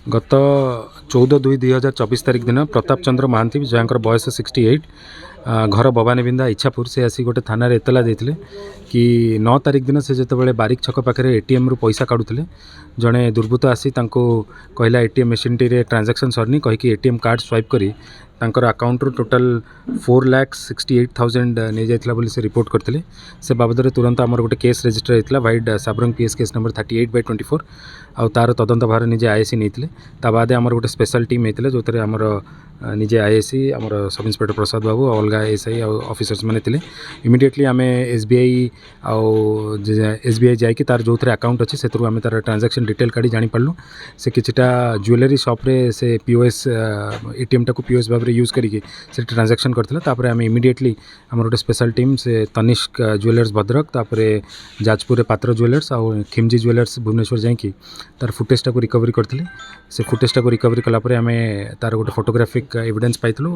गत 14/2/2024 तारिख दिन प्रताप चंद्र महांती जहाँ बयस 68 घर भवानी बिंदा इच्छापुर से आसी गोटे थाना एतला देते कि 9 तारिख दिन से जिते बारिक छक पाखे एटीएम रु पैसा काढ़ुले जड़े दुर्बृत्त आसी कहला एटीएम मशीन टी ट्रांजैक्शन सरनी कहीकि एटीएम कार्ड स्वाइप करी तांकर अकाउंट रु टोटल 4,68,000 नहीं जाइथिला बोली से रिपोर्ट करते से बाबद तुरंत आमर गोटे केस रजिस्टर होता वाइड साबरंग पीएस केस नंबर 38/24 आउ तार तदंत भार निजे आईएससी नहीं बाद आमर गोटे स्पेशल टीम होता जो थे आमर निजे आईएससी आमर सब इन्स्पेक्टर प्रसाद बाबू अलग एसआई ऑफिसर्स मैंने इमिडिएटली आम एसबीआई एसबीआई जाकि तार जो थे अकाउंट अच्छी से आम तार ट्रांजैक्शन डिटेल काढ़ी जापारू से किछिटा ज्वेलरी शॉप्रे से पीओएस एटीएम टाक पीओएस भाव में यूज करके ट्रांजैक्शन करते आम इमिडिएटली आम गोटे स्पेशल टीम से तनिष्क ज्वेलर्स भद्रक तापर जाजपुर पात्र ज्वेलर्स आउ खिमजी ज्वेलर्स भुवनेश्वर जाकि तार फुटेज टाक रिकवरी करते से फुटेज टाक रिकवरी कलापर आम तार गोटे फोटोग्राफिक एविडेंस पाइलु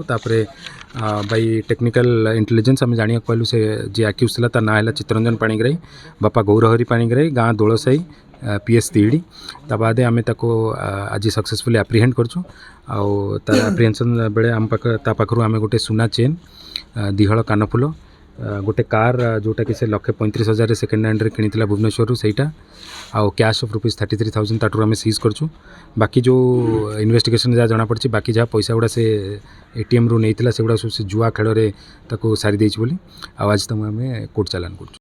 बाई टेक्निकल इंटेलिजेंस आम जाना पाइलु से जी आक्यूज था तार ना है चित्तरंजन पाणीग्राही बापा गौरहरी पाणीग्राही गाँ दोलसाई पीएस तीड़ी ताद आम आज सक्सेसफुली एप्रिहेंड करछु आउ तार एप्रिहेंशन बेले आम पाखु आम गोटे सुना चेन दिहल कानफुल गोटे कार जोटा कि से 1,35,000 सेकेंड हैंड रे किनी भुवनेश्वर सहीटा आउ कैश ऑफ ₹33,000 ताटू आम सीज करछु बाकी जो इन्वेस्टिगेशन जहाँ जना पड़ी बाकी जहाँ पैसा गुड़ा से एटीएम रु नहीं से गुड़ा से जुआ खेल सारी देछि बोली आज तक आम कोर्ट चालान कर।